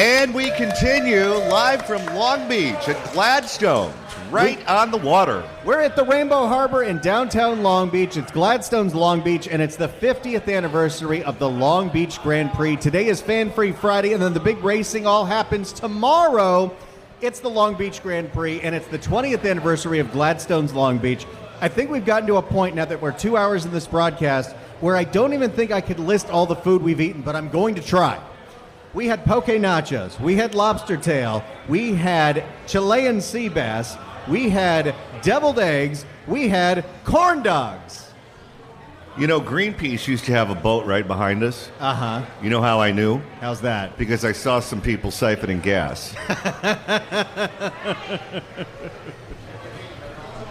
And we continue live from Long Beach at Gladstones, right on the water. We're at the Rainbow Harbor in downtown Long Beach. It's Gladstones Long Beach, and it's the 50th anniversary of the Long Beach Grand Prix. Today is Fan Free Friday, and then the big racing all happens tomorrow. It's the Long Beach Grand Prix, and it's the 20th anniversary of Gladstones Long Beach. I think we've gotten to a point now that we're 2 hours in this broadcast where I don't even think I could list all the food we've eaten, but I'm going to try. We had poke nachos, we had lobster tail, we had Chilean sea bass, we had deviled eggs, we had corn dogs. You know, Greenpeace used to have a boat right behind us. Uh-huh. You know how I knew? How's that? Because I saw some people siphoning gas.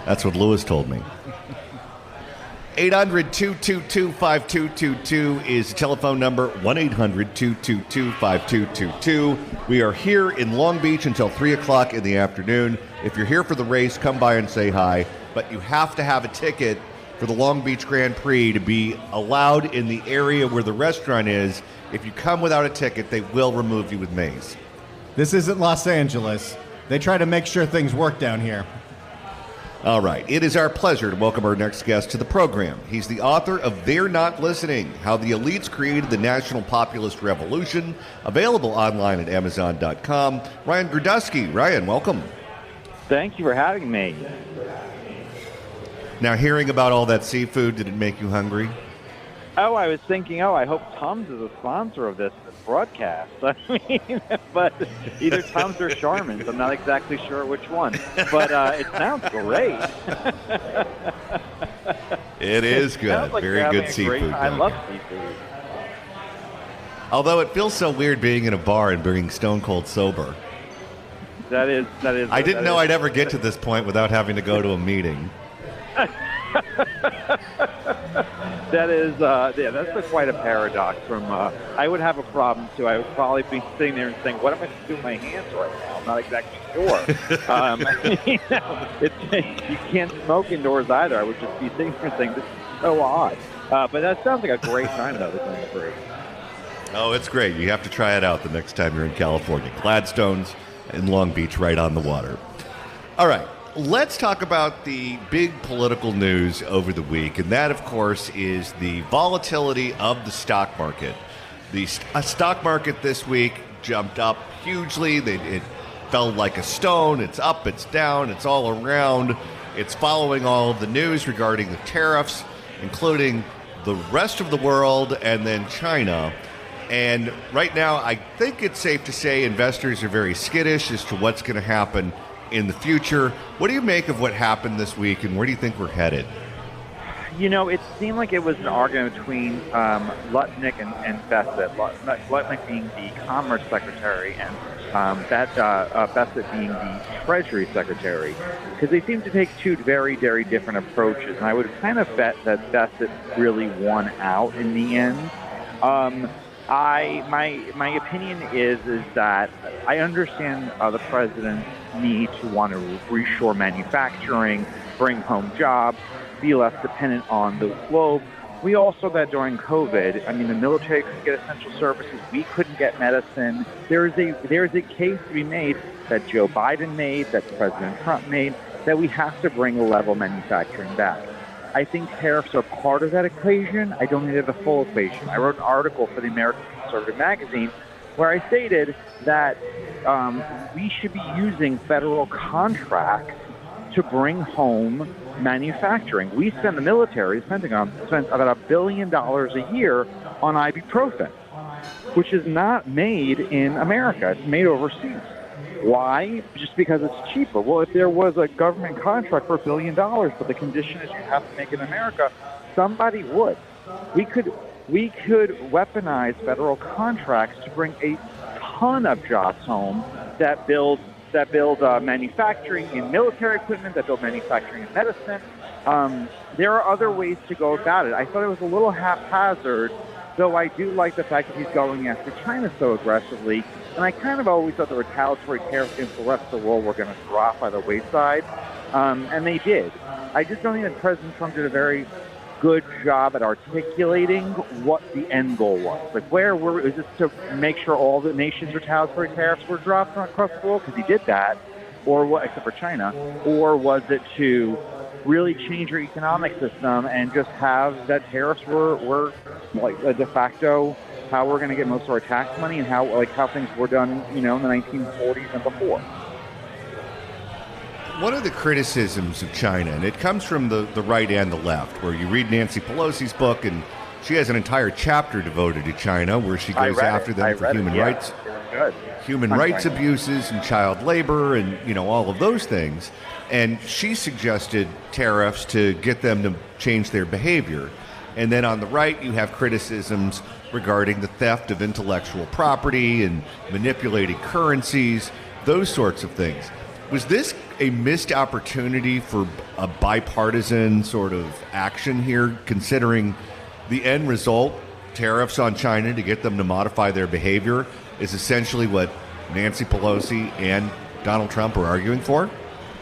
That's what Lewis told me. 800-222-5222 is the telephone number, 1-800-222-5222. We are here in Long Beach until 3 o'clock in the afternoon. If you're here for the race, come by and say hi. But you have to have a ticket for the Long Beach Grand Prix to be allowed in the area where the restaurant is. If you come without a ticket, they will remove you with mace. This isn't Los Angeles. They try to make sure things work down here. All right. It is our pleasure to welcome our next guest to the program. He's the author of They're Not Listening, How the Elites Created the National Populist Revolution, available online at Amazon.com. Ryan Girdusky. Ryan, welcome. Thank you for having me. Now, hearing about all that seafood, did it make you hungry? Oh, I was thinking, I hope Tums is a sponsor of this broadcast. I mean, but either Tums or Charmin's. I'm not exactly sure which one. But it sounds great. It is good. Like very good seafood. I love seafood. Although it feels so weird being in a bar and being stone cold sober. That is. I didn't know I'd ever get to this point without having to go to a meeting. That's quite a paradox. I would have a problem too. I would probably be sitting there and saying, "What am I supposed to do with my hands right now?" I'm not exactly sure. You can't smoke indoors either. I would just be sitting there saying, "This is so odd." But that sounds like a great time, though. The Grand Prix. Oh, it's great. You have to try it out the next time you're in California. Gladstones in Long Beach, right on the water. All right. Let's talk about the big political news over the week, and that, of course, is the volatility of the stock market. The stock market this week jumped up hugely. It fell like a stone. It's up, it's down, it's all around. It's following all of the news regarding the tariffs, including the rest of the world and then China. And right now, I think it's safe to say investors are very skittish as to what's going to happen in the future. What do you make of what happened this week, and where do you think we're headed? You know, it seemed like it was an argument between Lutnick and Bassett. Lutnick being the Commerce Secretary and Bassett being the Treasury Secretary, because they seem to take two very, very different approaches. And I would kind of bet that Bassett really won out in the end. My opinion is that I understand the president's need to want to reshore manufacturing, bring home jobs, be less dependent on the globe. We all saw that during COVID. I mean, the military couldn't get essential services. We couldn't get medicine. There is a case to be made that Joe Biden made, that President Trump made, that we have to bring a level manufacturing back. I think tariffs are part of that equation. I don't need the full equation. I wrote an article for the American Conservative magazine where I stated that we should be using federal contracts to bring home manufacturing. The Pentagon spends about $1 billion a year on ibuprofen, which is not made in America. It's made overseas. Why? Just because it's cheaper. Well, if there was a government contract for $1 billion, but the condition is you have to make it in America, somebody would. We could weaponize federal contracts to bring a ton of jobs home that build manufacturing in military equipment, that build manufacturing in medicine. There are other ways to go about it. I thought it was a little haphazard, though I do like the fact that he's going after China so aggressively. And I kind of always thought the retaliatory tariffs against the rest of the world were going to drop by the wayside, and they did. I just don't think that President Trump did a very good job at articulating what the end goal was. Like, is this to make sure all the nations' retaliatory tariffs were dropped across the world? Because he did that, or what, except for China, or was it to really change your economic system and just have that tariffs were like a de facto how we're going to get most of our tax money and how things were done, in the 1940s and before. One of the criticisms of China, and it comes from the right and the left, where you read Nancy Pelosi's book, and she has an entire chapter devoted to China, where she goes after them for human rights abuses and child labor, and all of those things. And she suggested tariffs to get them to change their behavior. And then on the right, you have criticisms regarding the theft of intellectual property and manipulating currencies, those sorts of things. Was this a missed opportunity for a bipartisan sort of action here, considering the end result, tariffs on China to get them to modify their behavior, is essentially what Nancy Pelosi and Donald Trump are arguing for?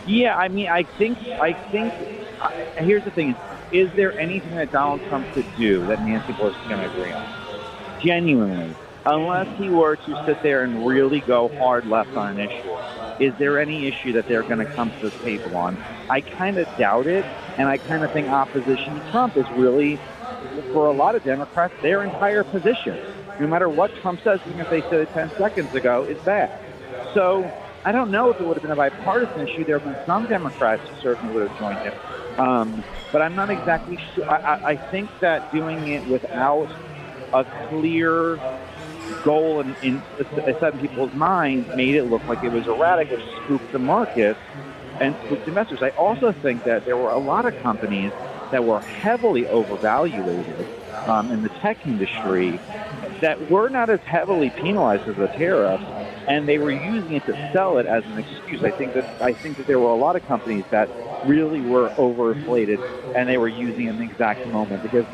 Yeah, I mean, I think. Here's the thing: is there anything that Donald Trump could do that Nancy Pelosi is going to agree on? Genuinely, unless he were to sit there and really go hard left on an issue, is there any issue that they're going to come to the table on? I kind of doubt it, and I kind of think opposition to Trump is really, for a lot of Democrats, their entire position. No matter what Trump says, even if they said it 10 seconds ago, is bad. So I don't know if it would have been a bipartisan issue. There have been some Democrats who certainly would have joined him. But I'm not exactly sure. I think that doing it without a clear goal in set in people's minds made it look like it was erratic, which spooked the markets and spooked investors. I also think that there were a lot of companies that were heavily overvaluated in the tech industry that were not as heavily penalized as the tariffs, and they were using it to sell it as an excuse. I think that there were a lot of companies that really were overinflated, and they were using it in the exact moment, because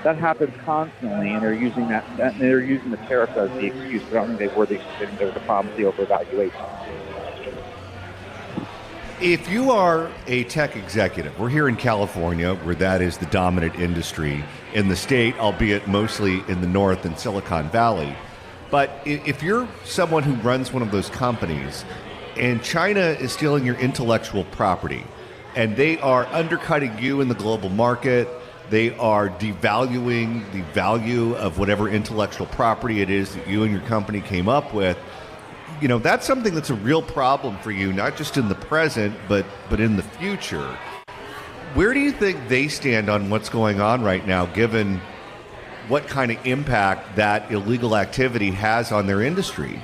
that happens constantly, and they're using the tariffs as the excuse. But I don't think they were the excuse. I think there was a problem with the overvaluation. If you are a tech executive, we're here in California, where that is the dominant industry in the state, albeit mostly in the north and Silicon Valley. But if you're someone who runs one of those companies and China is stealing your intellectual property and they are undercutting you in the global market, they are devaluing the value of whatever intellectual property it is that you and your company came up with, that's something that's a real problem for you, not just in the present, but in the future. Where do you think they stand on what's going on right now, given what kind of impact that illegal activity has on their industry?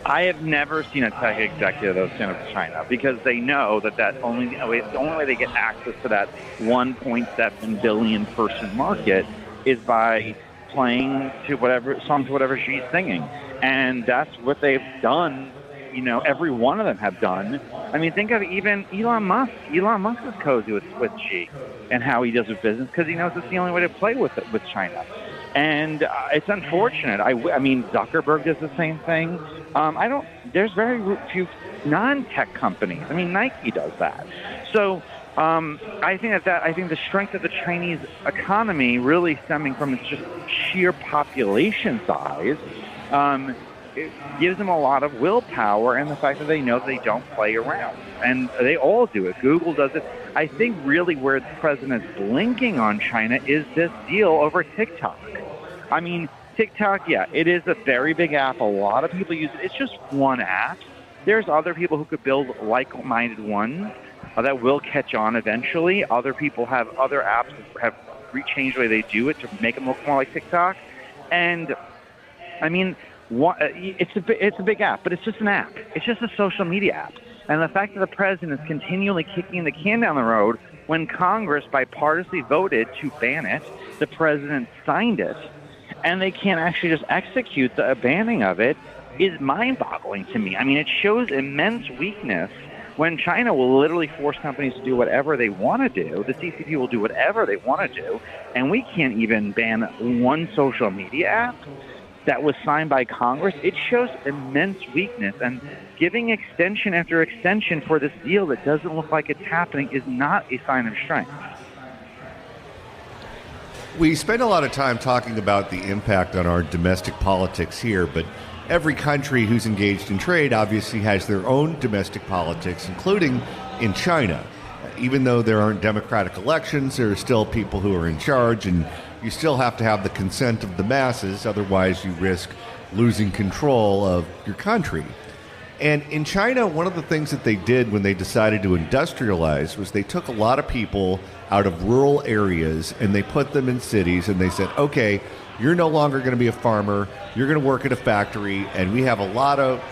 I have never seen a tech executive that stand up to China, because they know that the only way they get access to that 1.7 billion person market is by playing to whatever she's singing. And that's what they've done. Every one of them have done. Think of even Elon Musk. Elon Musk is cozy with Xi and how he does his business, because he knows it's the only way to play with China. And it's unfortunate. Zuckerberg does the same thing. There's very few non-tech companies. Nike does that. So I think the strength of the Chinese economy, really stemming from its just sheer population size, it gives them a lot of willpower, and the fact that they know they don't play around. And they all do it. Google does it. I think really where the president is blinking on China is this deal over TikTok. TikTok, yeah, it is a very big app. A lot of people use it. It's just one app. There's other people who could build like-minded ones that will catch on eventually. Other people have other apps that have changed the way they do it to make them look more like TikTok. And, it's a big app, but it's just an app. It's just a social media app. And the fact that the president is continually kicking the can down the road, when Congress bipartisanly voted to ban it, the president signed it, and they can't actually just execute the banning of it, is mind-boggling to me. It shows immense weakness when China will literally force companies to do whatever they want to do. The CCP will do whatever they want to do, and we can't even ban one social media app that was signed by Congress. It shows immense weakness, and giving extension after extension for this deal that doesn't look like it's happening is not a sign of strength. We spend a lot of time talking about the impact on our domestic politics here, but every country who's engaged in trade obviously has their own domestic politics, including in China. Even though there aren't democratic elections, there are still people who are in charge, and you still have to have the consent of the masses, otherwise you risk losing control of your country. And in China, one of the things that they did when they decided to industrialize was they took a lot of people out of rural areas and they put them in cities, and they said, okay, you're no longer going to be a farmer, you're going to work at a factory, and we have a lot of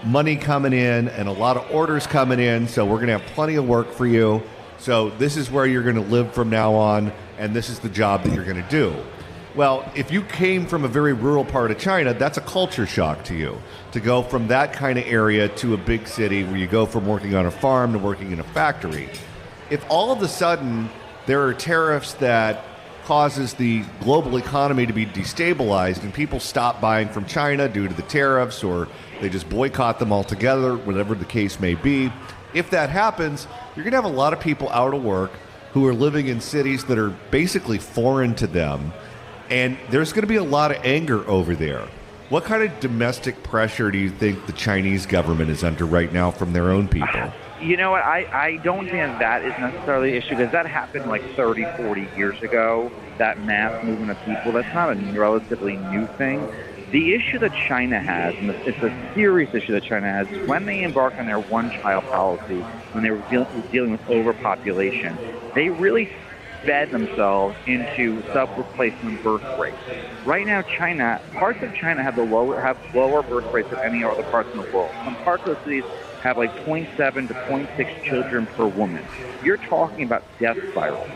money coming in and a lot of orders coming in, so we're going to have plenty of work for you. So this is where you're going to live from now on, and this is the job that you're going to do. Well, if you came from a very rural part of China, that's a culture shock to you, to go from that kind of area to a big city where you go from working on a farm to working in a factory. If all of a sudden there are tariffs that causes the global economy to be destabilized and people stop buying from China due to the tariffs, or they just boycott them altogether, whatever the case may be, if that happens, you're going to have a lot of people out of work who are living in cities that are basically foreign to them. And there's going to be a lot of anger over there. What kind of domestic pressure do you think the Chinese government is under right now from their own people? You know what? I don't think that is necessarily the issue, because that happened like 30, 40 years ago, that mass movement of people. That's not a relatively new thing. The issue that China has, and it's a serious issue that China has, is when they embarked on their one-child policy, when they were dealing with overpopulation, they really fed themselves into sub-replacement birth rates. Right now, parts of China have lower birth rates than any other parts in the world. Some parts of the cities have like 0.7 to 0.6 children per woman. You're talking about death spirals.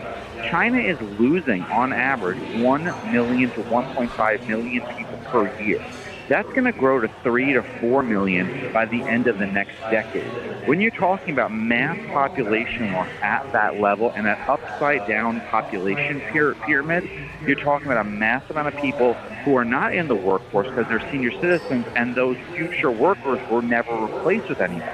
China is losing, on average, 1 million to 1.5 million people per year. That's going to grow to 3 to 4 million by the end of the next decade. When you're talking about mass population loss at that level and that upside-down population pyramid, you're talking about a massive amount of people who are not in the workforce because they're senior citizens, and those future workers were never replaced with anybody.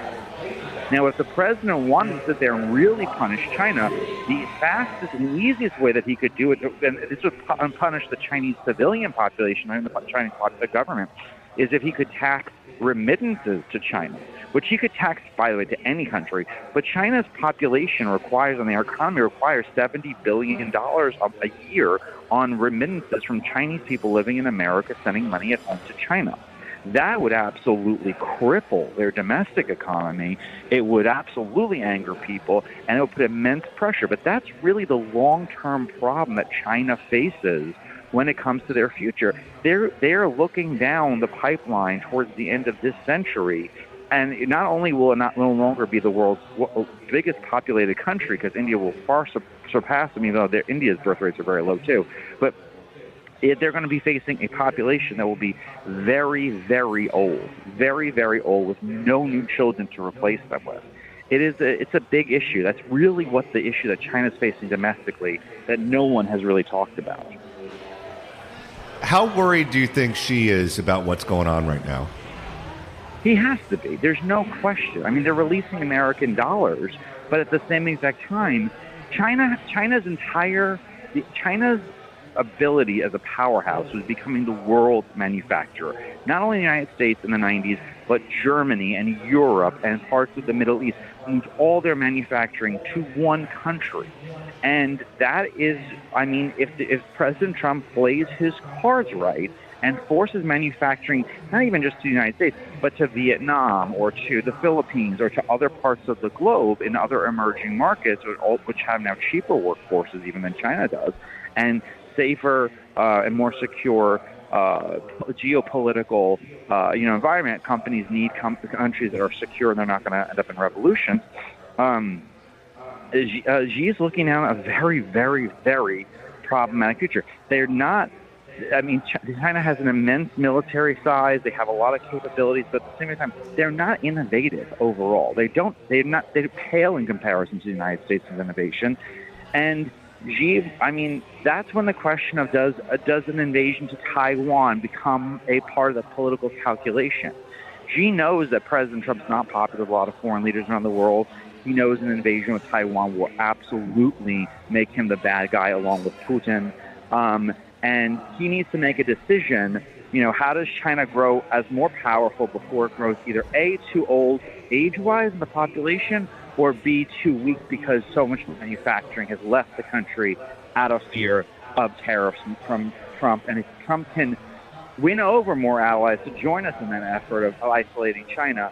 Now, if the president wanted to sit there and really punish China, the fastest and easiest way that he could do it, and this would punish the Chinese civilian population and the Chinese government, is if he could tax remittances to China, which he could tax, by the way, to any country. But China's population requires, and their economy requires $70 billion a year on remittances from Chinese people living in America sending money at home to China. That would absolutely cripple their domestic economy. It would absolutely anger people, and it would put immense pressure. But that's really the long-term problem that China faces when it comes to their future. They're looking down the pipeline towards the end of this century, and not only will it no longer be the world's biggest populated country, because India will far surpass them, even though India's birth rates are very low too, but they're going to be facing a population that will be very, very old, very, very old, with no new children to replace them with. It's a big issue. That's really what the issue that China's facing domestically that no one has really talked about. How worried do you think Xi is about what's going on right now? He has to be. There's no question. I mean, they're releasing American dollars, but at the same exact time, China's ability as a powerhouse was becoming the world manufacturer. Not only the United States in the 90s, but Germany and Europe and parts of the Middle East moved all their manufacturing to one country. And that is, I mean, if President Trump plays his cards right and forces manufacturing, not even just to the United States, but to Vietnam or to the Philippines or to other parts of the globe in other emerging markets, which have now cheaper workforces even than China does, and safer and more secure geopolitical environment. Companies need countries that are secure and they're not going to end up in revolutions. Xi is looking at a very, very, very problematic future. They're not. I mean, China has an immense military size. They have a lot of capabilities, but at the same time, they're not innovative overall. They pale in comparison to the United States' innovation. And Xi, I mean, that's when the question of does an invasion to Taiwan become a part of the political calculation? Xi knows that President Trump's not popular with a lot of foreign leaders around the world. He knows an invasion of Taiwan will absolutely make him the bad guy along with Putin. And he needs to make a decision. How does China grow as more powerful before it grows either A, too old age-wise in the population, or B, too weak because so much manufacturing has left the country out of fear of tariffs from Trump. And if Trump can win over more allies to join us in that effort of isolating China,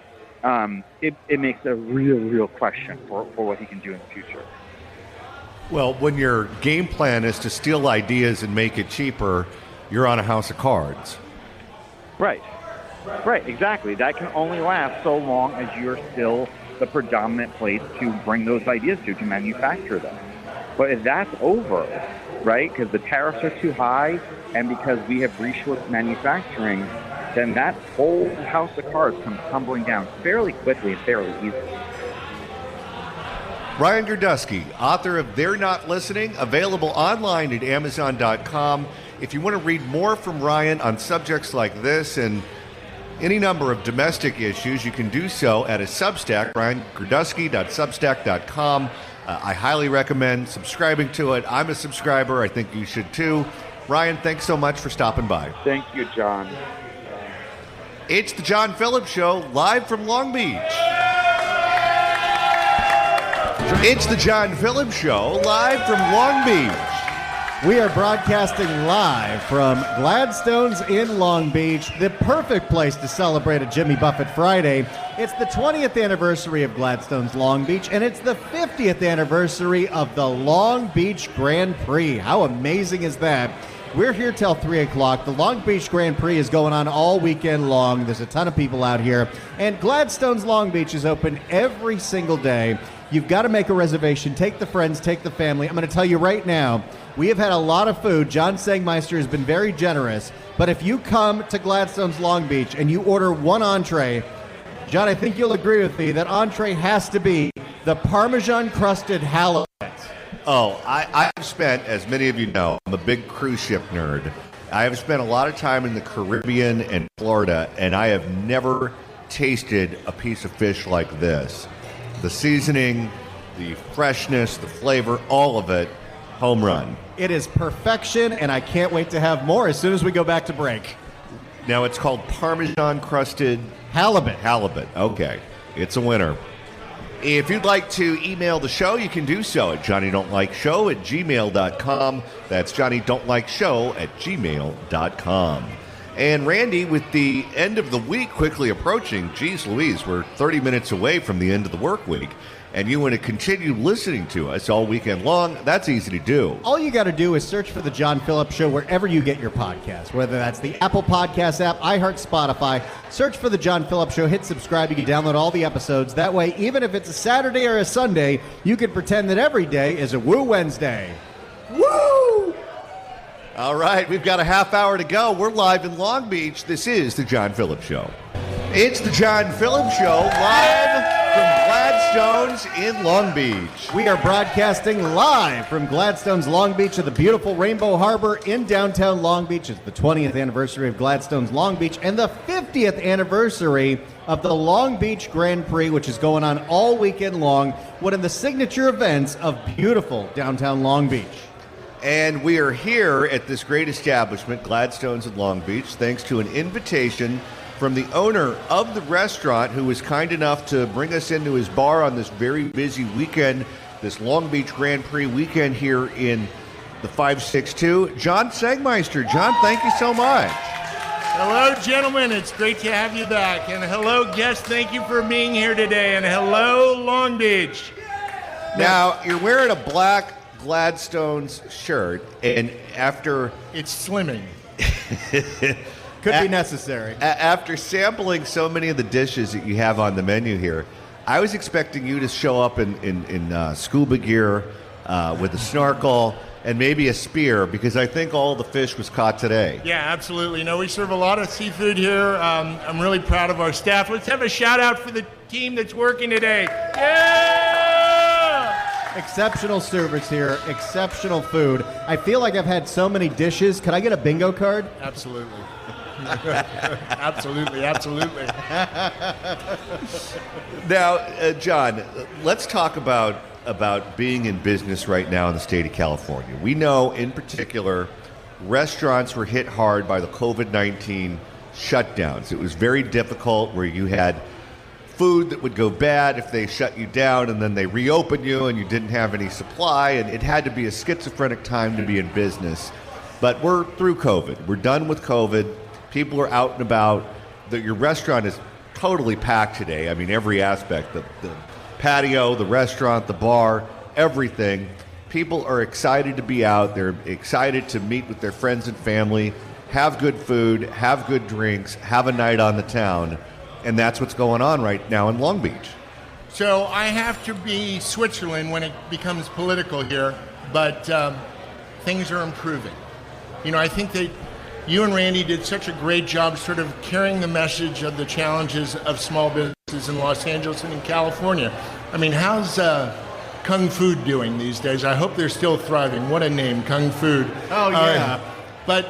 it makes a real question for what he can do in the future. Well, when your game plan is to steal ideas and make it cheaper, you're on a house of cards. Right, exactly. That can only last so long as you're still the predominant place to bring those ideas to manufacture them. But if that's over, right, because the tariffs are too high and because we have reshored manufacturing, then that whole house of cards comes tumbling down fairly quickly and fairly easily. Ryan Girdusky, author of They're Not Listening, available online at Amazon.com. If you want to read more from Ryan on subjects like this and any number of domestic issues, you can do so at his Substack, RyanGirdusky.substack.com. I highly recommend subscribing to it. I'm a subscriber. I think you should too. Ryan, thanks so much for stopping by. Thank you, John. It's the John Phillips Show, live from Long Beach. It's the John Phillips Show, live from Long Beach. We are broadcasting live from Gladstones in Long Beach, the perfect place to celebrate a Jimmy Buffett Friday. It's the 20th anniversary of Gladstones Long Beach, and it's the 50th anniversary of the Long Beach Grand Prix. How amazing is that? We're here till 3 o'clock. The Long Beach Grand Prix is going on all weekend long. There's a ton of people out here, and Gladstones Long Beach is open every single day. You've got to make a reservation. Take the friends, take the family. I'm going to tell you right now, we have had a lot of food. John Sangmeister has been very generous. But if you come to Gladstone's Long Beach and you order one entree, John, I think you'll agree with me that entree has to be the Parmesan-crusted halibut. Oh, I've spent, as many of you know, I'm a big cruise ship nerd. I have spent a lot of time in the Caribbean and Florida, and I have never tasted a piece of fish like this. The seasoning, the freshness, the flavor, all of it, home run. It is perfection, and I can't wait to have more as soon as we go back to break. Now, it's called Parmesan-crusted halibut. Halibut. Okay. It's a winner. If you'd like to email the show, you can do so at johnnydon'tlikeshow@gmail.com. That's johnnydon'tlikeshow@gmail.com. And Randy, with the end of the week quickly approaching, geez Louise, we're 30 minutes away from the end of the work week, and you want to continue listening to us all weekend long, that's easy to do. All you got to do is search for The John Phillips Show wherever you get your podcasts, whether that's the Apple Podcast app, iHeart, Spotify. Search for The John Phillips Show, hit subscribe, you can download all the episodes. That way, even if it's a Saturday or a Sunday, you can pretend that every day is a Woo Wednesday. Woo! All right, we've got a half hour to go. We're live in Long Beach. This is The John Phillips Show. It's The John Phillips Show, live from Gladstones in Long Beach. We are broadcasting live from Gladstones Long Beach at the beautiful Rainbow Harbor in downtown Long Beach. It's the 20th anniversary of Gladstones Long Beach and the 50th anniversary of the Long Beach Grand Prix, which is going on all weekend long, one of the signature events of beautiful downtown Long Beach. And we are here at this great establishment, Gladstones in Long Beach, thanks to an invitation from the owner of the restaurant, who was kind enough to bring us into his bar on this very busy weekend, this Long Beach Grand Prix weekend here in the 562. John Sangmeister. John, thank you so much. Hello, gentlemen. It's great to have you back. And hello, guests. Thank you for being here today. And hello, Long Beach. Now, you're wearing a black Gladstones shirt, and after... It's slimming. Could be necessary. After sampling so many of the dishes that you have on the menu here, I was expecting you to show up in scuba gear with a snorkel and maybe a spear, because I think all the fish was caught today. Yeah, absolutely. No, we serve a lot of seafood here. I'm really proud of our staff. Let's have a shout out for the team that's working today. Yeah! Exceptional servers here, exceptional food. I feel like I've had so many dishes. Could I get a bingo card? Absolutely. Absolutely. Now, John, let's talk about being in business right now in the state of California. We know, in particular, restaurants were hit hard by the COVID-19 shutdowns. It was very difficult, where you had food that would go bad if they shut you down, and then they reopen you and you didn't have any supply, and it had to be a schizophrenic time to be in business. But we're through COVID. We're done with COVID. People are out and about. Your restaurant is totally packed today. I mean, every aspect, the patio, the restaurant, the bar, everything. People are excited to be out. They're excited to meet with their friends and family, have good food, have good drinks, have a night on the town. And that's what's going on right now in Long Beach. So I have to be Switzerland when it becomes political here, but things are improving. You know, I think that you and Randy did such a great job sort of carrying the message of the challenges of small businesses in Los Angeles and in California. I mean, how's Kung Food doing these days? I hope they're still thriving. What a name, Kung Food. Oh, yeah. But,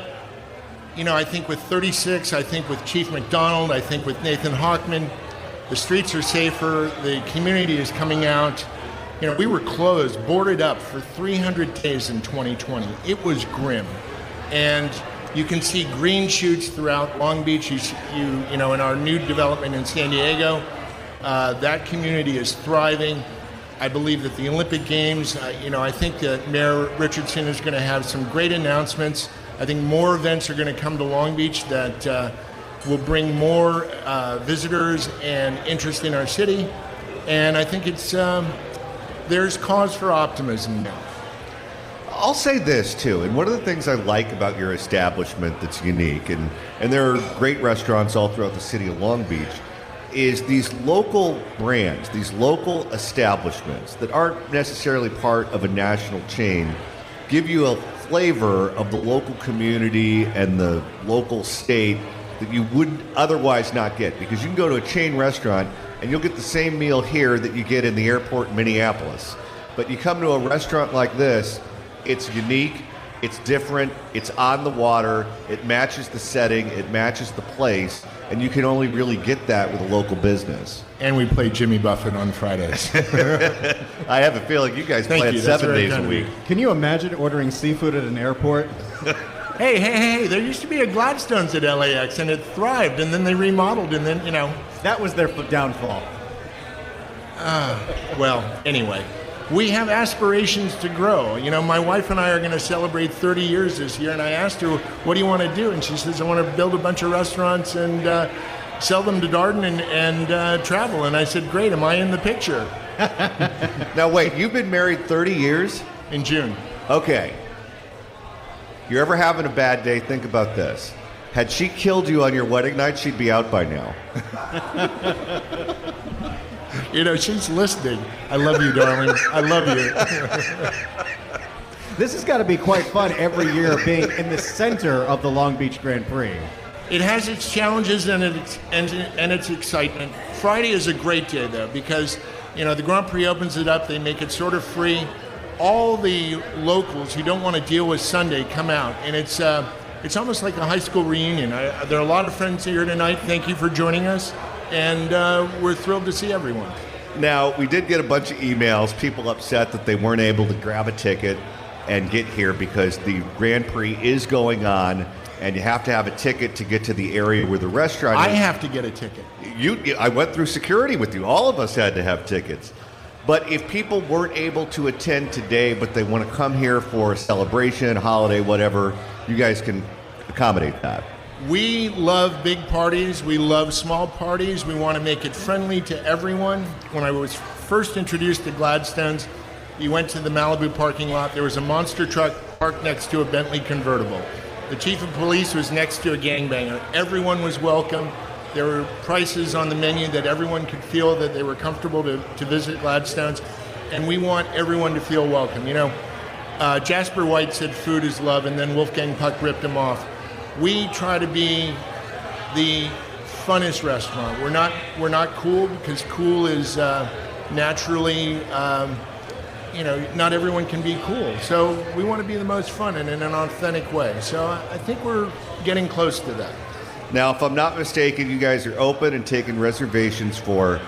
you know, I think with 36, I think with Chief McDonald, I think with Nathan Hochman, the streets are safer, the community is coming out. You know, we were closed, boarded up for 300 days in 2020. It was grim. And you can see green shoots throughout Long Beach. You know, in our new development in San Diego, that community is thriving. I believe that the Olympic Games, you know, I think that Mayor Richardson is going to have some great announcements. I think more events are going to come to Long Beach that will bring more visitors and interest in our city. And I think there's cause for optimism now. I'll say this too, and one of the things I like about your establishment that's unique, and there are great restaurants all throughout the city of Long Beach, is these local brands, these local establishments that aren't necessarily part of a national chain, give you a flavor of the local community and the local state that you would otherwise not get. Because you can go to a chain restaurant and you'll get the same meal here that you get in the airport in Minneapolis. But you come to a restaurant like this, it's unique, it's different, it's on the water, it matches the setting, it matches the place, and you can only really get that with a local business. And we play Jimmy Buffett on Fridays. I have a feeling you guys play it 7 days a week. Can you imagine ordering seafood at an airport? Hey, there used to be a Gladstones at LAX, and it thrived, and then they remodeled, and then, you know. That was their downfall. Well, anyway. We have aspirations to grow. You know, my wife and I are going to celebrate 30 years this year, and I asked her, what do you want to do? And she says, I want to build a bunch of restaurants and sell them to Darden and travel. And I said, great, am I in the picture? Now, wait, you've been married 30 years? In June. Okay. You're ever having a bad day, think about this. Had she killed you on your wedding night, she'd be out by now. You know, she's listening. I love you, darling. I love you. This has got to be quite fun every year being in the center of the Long Beach Grand Prix. It has its challenges and its excitement. Friday is a great day, though, because, you know, the Grand Prix opens it up. They make it sort of free. All the locals who don't want to deal with Sunday come out, and it's almost like a high school reunion. There are a lot of friends here tonight. Thank you for joining us. And we're thrilled to see everyone. Now, we did get a bunch of emails, people upset that they weren't able to grab a ticket and get here because the Grand Prix is going on, and you have to have a ticket to get to the area where the restaurant is. I have to get a ticket. I went through security with you. All of us had to have tickets. But if people weren't able to attend today, but they want to come here for a celebration, holiday, whatever, you guys can accommodate that. We love big parties. We love small parties. We want to make it friendly to everyone. When I was first introduced to Gladstones, you went to the Malibu parking lot. There was a monster truck parked next to a Bentley convertible. The chief of police was next to a gangbanger. Everyone was welcome. There were prices on the menu that everyone could feel that they were comfortable to visit Gladstones. And we want everyone to feel welcome. You know, Jasper White said food is love, and then Wolfgang Puck ripped him off. We try to be the funnest restaurant. We're not cool because cool is naturally, you know, not everyone can be cool. So we want to be the most fun and in an authentic way. So I think we're getting close to that. Now, if I'm not mistaken, you guys are open and taking reservations for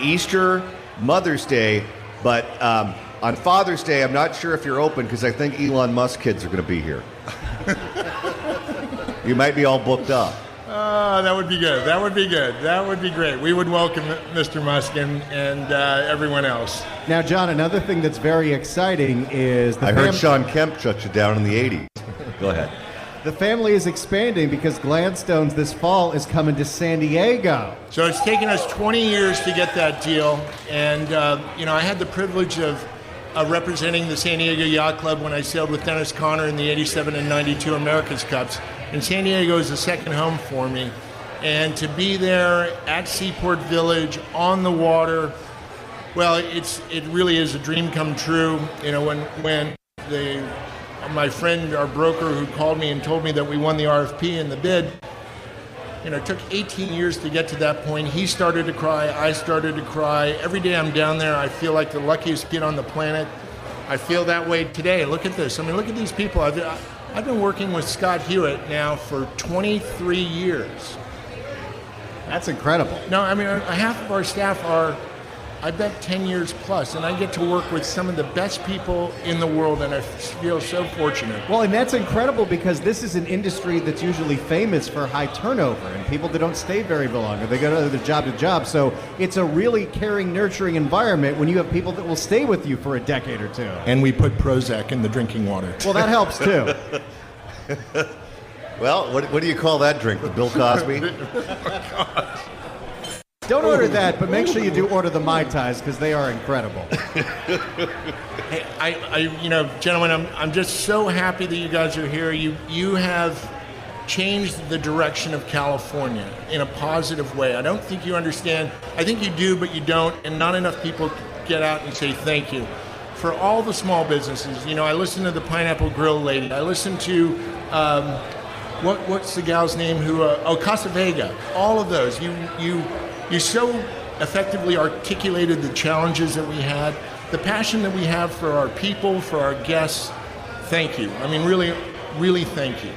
Easter, Mother's Day, but on Father's Day, I'm not sure if you're open because I think Elon Musk kids are going to be here. You might be all booked up. Oh, that would be good. That would be good. That would be great. We would welcome Mr. Musk and everyone else. Now, John, another thing that's very exciting is I heard Sean Kemp shut you down in the 80s. Go ahead. The family is expanding because Gladstones this fall is coming to San Diego. So it's taken us 20 years to get that deal. And, I had the privilege of representing the San Diego Yacht Club when I sailed with Dennis Conner in the 87 and 92 America's Cups. And San Diego is a second home for me. And to be there at Seaport Village, on the water, well, it really is a dream come true. When my friend, our broker, who called me and told me that we won the RFP and the bid, it took 18 years to get to that point. He started to cry. I started to cry. Every day I'm down there, I feel like the luckiest kid on the planet. I feel that way today. Look at this. I mean, look at these people. I've been working with Scott Hewitt now for 23 years. That's incredible. No, I mean, half of our staff are, I bet, 10 years plus, and I get to work with some of the best people in the world, and I feel so fortunate. Well, and that's incredible because this is an industry that's usually famous for high turnover and people that don't stay very long or they go to job to job. So it's a really caring, nurturing environment when you have people that will stay with you for a decade or two. And we put Prozac in the drinking water. Well, that helps too. Well, what do you call that drink? The Bill Cosby? Don't order that, but make sure you do order the Mai Tais because they are incredible. Hey, gentlemen, I'm just so happy that you guys are here. You have changed the direction of California in a positive way. I don't think you understand. I think you do, but you don't, and not enough people get out and say thank you. For all the small businesses, I listen to the Pineapple Grill lady. I listen to, what's the gal's name Casa Vega. All of those. You so effectively articulated the challenges that we had, the passion that we have for our people, for our guests. Thank you. I mean, really, really thank you.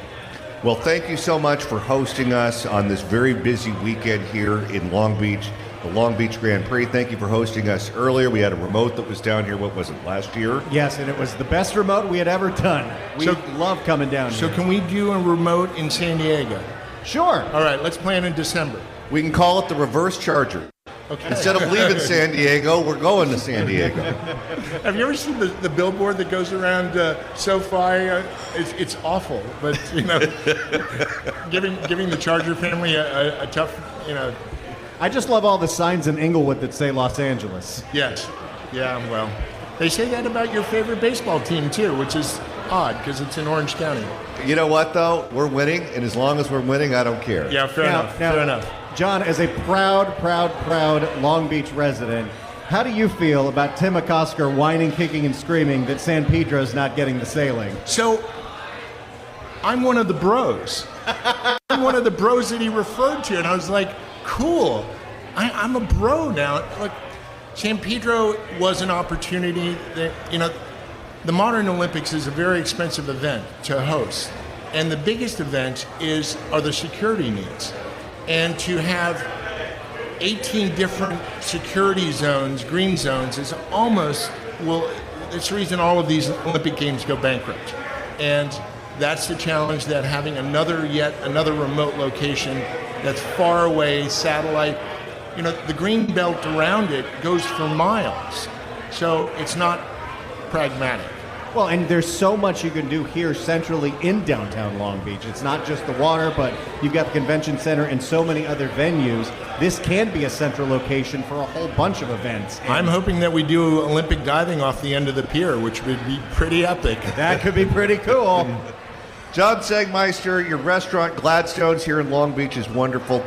Well, thank you so much for hosting us on this very busy weekend here in Long Beach, the Long Beach Grand Prix. Thank you for hosting us earlier. We had a remote that was down here, what was it, last year? Yes, and it was the best remote we had ever done. We love coming down here. So can we do a remote in San Diego? Sure. All right, let's plan in December. We can call it the reverse charger. Okay. Instead of leaving San Diego, we're going to San Diego. Have you ever seen the billboard that goes around SoFi? It's awful, but giving the Charger family a tough, I just love all the signs in Inglewood that say Los Angeles. Yes, yeah. Well, they say that about your favorite baseball team too, which is odd because it's in Orange County. You know what though? We're winning, and as long as we're winning, I don't care. Yeah, fair enough. John, as a proud Long Beach resident, how do you feel about Tim McCosker whining, kicking, and screaming that San Pedro's not getting the sailing? So, I'm one of the bros. I'm one of the bros that he referred to, and I was like, cool. I'm a bro now. Like, San Pedro was an opportunity that, the Modern Olympics is a very expensive event to host, and the biggest event are the security needs. And to have 18 different security zones, green zones, is almost, it's the reason all of these Olympic Games go bankrupt. And that's the challenge that having yet another remote location that's far away, satellite, the green belt around it goes for miles. So it's not pragmatic. Well, and there's so much you can do here centrally in downtown Long Beach. It's not just the water, but you've got the convention center and so many other venues. This can be a central location for a whole bunch of events. And I'm hoping that we do Olympic diving off the end of the pier, which would be pretty epic. That could be pretty cool. John Segmeister, your restaurant Gladstones here in Long Beach is wonderful.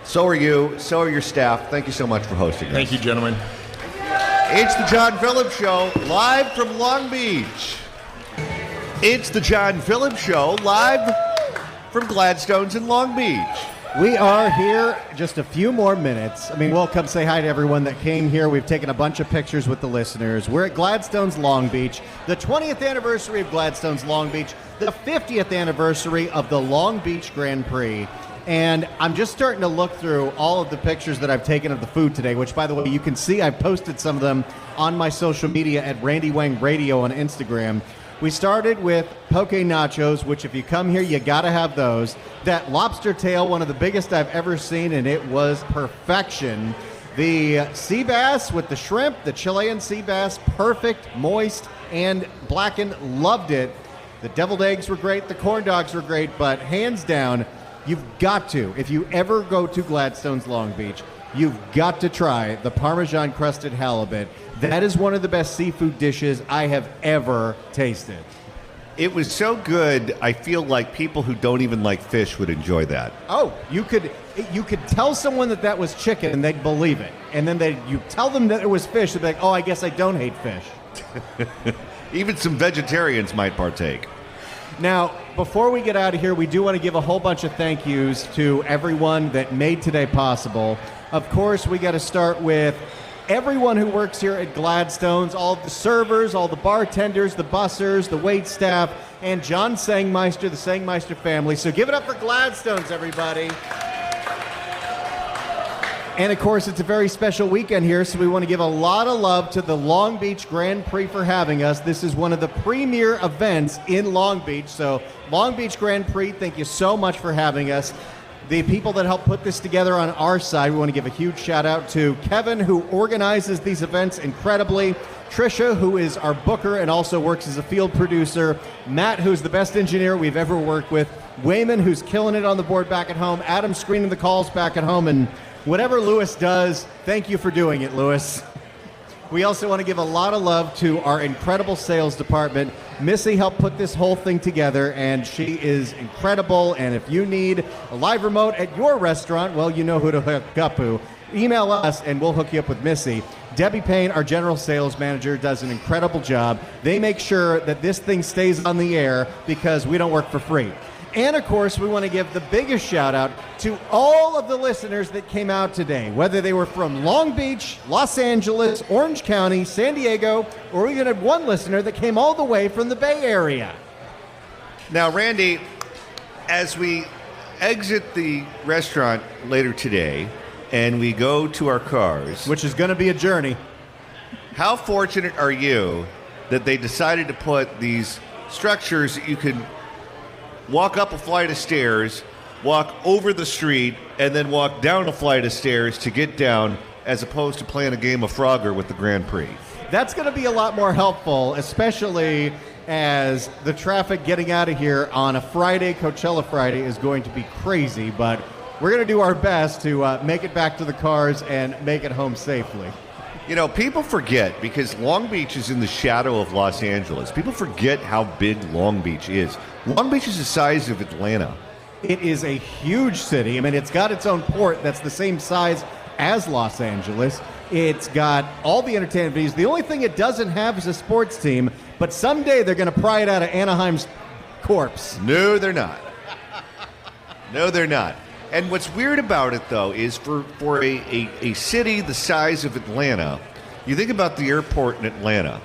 So are you. So are your staff. Thank you so much for hosting us. Thank you, gentlemen. It's the John Phillips Show, live from Long Beach. It's the John Phillips Show, live from Gladstones in Long Beach. We are here just a few more minutes. We'll come say hi to everyone that came here. We've taken a bunch of pictures with the listeners. We're at Gladstones Long Beach, the 20th anniversary of Gladstones Long Beach, the 50th anniversary of the Long Beach Grand Prix. And I'm just starting to look through all of the pictures that I've taken of the food today, which, by the way, you can see I've posted some of them on my social media at Randy Wang Radio on Instagram. We started with poke nachos, which if you come here, you got to have those. That lobster tail, one of the biggest I've ever seen, and it was perfection. The sea bass with the shrimp, the Chilean sea bass, perfect, moist, and blackened. Loved it. The deviled eggs were great. The corn dogs were great. But hands down, you've got to, if you ever go to Gladstones Long Beach, you've got to try the Parmesan crusted halibut. That is one of the best seafood dishes I have ever tasted. It was so good, I feel like people who don't even like fish would enjoy that. Oh, you could tell someone that was chicken and they'd believe it. And then you tell them that it was fish, they'd be like, oh, I guess I don't hate fish. Even some vegetarians might partake. Now, before we get out of here, we do want to give a whole bunch of thank yous to everyone that made today possible. Of course, we got to start with everyone who works here at Gladstones, all of the servers, all the bartenders, the bussers, the wait staff, and John Sangmeister, the Sangmeister family. So give it up for Gladstones, everybody. And of course, it's a very special weekend here, so we want to give a lot of love to the Long Beach Grand Prix for having us. This is one of the premier events in Long Beach. So Long Beach Grand Prix, thank you so much for having us. The people that helped put this together on our side, we want to give a huge shout out to Kevin, who organizes these events incredibly, Trisha, who is our booker and also works as a field producer, Matt, who's the best engineer we've ever worked with, Wayman, who's killing it on the board back at home, Adam screening the calls back at home, and whatever Lewis does, thank you for doing it, Lewis. We also want to give a lot of love to our incredible sales department. Missy helped put this whole thing together, and she is incredible. And if you need a live remote at your restaurant, well, you know who to hook up to. Email us, and we'll hook you up with Missy. Debbie Payne, our general sales manager, does an incredible job. They make sure that this thing stays on the air because we don't work for free. And, of course, we want to give the biggest shout-out to all of the listeners that came out today, whether they were from Long Beach, Los Angeles, Orange County, San Diego, or we even had one listener that came all the way from the Bay Area. Now, Randy, as we exit the restaurant later today and we go to our cars, Which is going to be a journey. how fortunate are you that they decided to put these structures that you could walk up a flight of stairs, walk over the street, and then walk down a flight of stairs to get down, as opposed to playing a game of Frogger with the Grand Prix? That's going to be a lot more helpful, especially as the traffic getting out of here on a Friday, Coachella Friday, is going to be crazy, but we're going to do our best to make it back to the cars and make it home safely. You know, people forget, because Long Beach is in the shadow of Los Angeles. People forget how big Long Beach is. Long Beach is the size of Atlanta. It is a huge city. I mean, it's got its own port that's the same size as Los Angeles. It's got all the entertainment venues. The only thing it doesn't have is a sports team, but someday they're going to pry it out of Anaheim's corpse. No, they're not. No, they're not. And what's weird about it, though, is for a city the size of Atlanta, you think about the airport in Atlanta,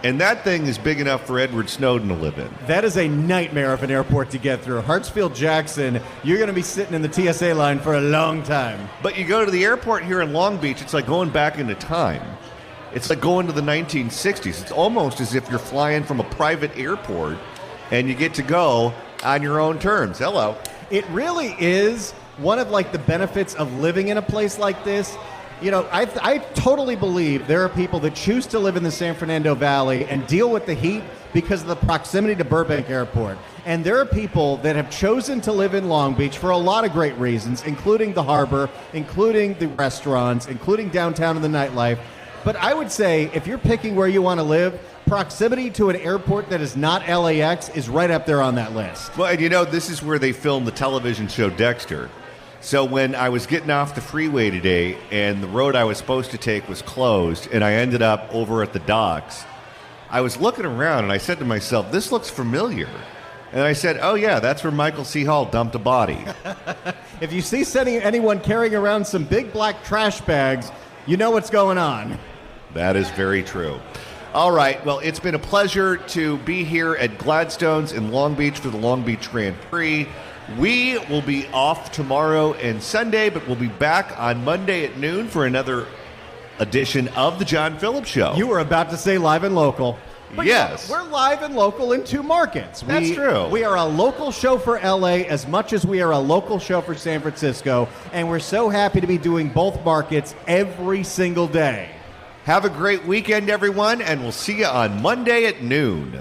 and that thing is big enough for Edward Snowden to live in. That is a nightmare of an airport to get through. Hartsfield-Jackson, you're going to be sitting in the TSA line for a long time. But you go to the airport here in Long Beach, it's like going back into time. It's like going to the 1960s. It's almost as if you're flying from a private airport, and you get to go on your own terms. Hello. It really is one of like the benefits of living in a place like this. You know, I totally believe there are people that choose to live in the San Fernando Valley and deal with the heat because of the proximity to Burbank Airport. And there are people that have chosen to live in Long Beach for a lot of great reasons, including the harbor, including the restaurants, including downtown and the nightlife. But I would say if you're picking where you want to live, proximity to an airport that is not LAX is right up there on that list. Well, and you know, this is where they filmed the television show Dexter. So when I was getting off the freeway today and the road I was supposed to take was closed and I ended up over at the docks, I was looking around and I said to myself, this looks familiar. And I said, oh yeah, that's where Michael C. Hall dumped a body. If you see anyone carrying around some big black trash bags, you know what's going on. That is very true. All right, well, it's been a pleasure to be here at Gladstones in Long Beach for the Long Beach Grand Prix. We will be off tomorrow and Sunday, but we'll be back on Monday at noon for another edition of The John Phillips Show. You were about to say live and local. But yes. We're live and local in 2 markets. That's true. We are a local show for LA as much as we are a local show for San Francisco, and we're so happy to be doing both markets every single day. Have a great weekend, everyone, and we'll see you on Monday at noon.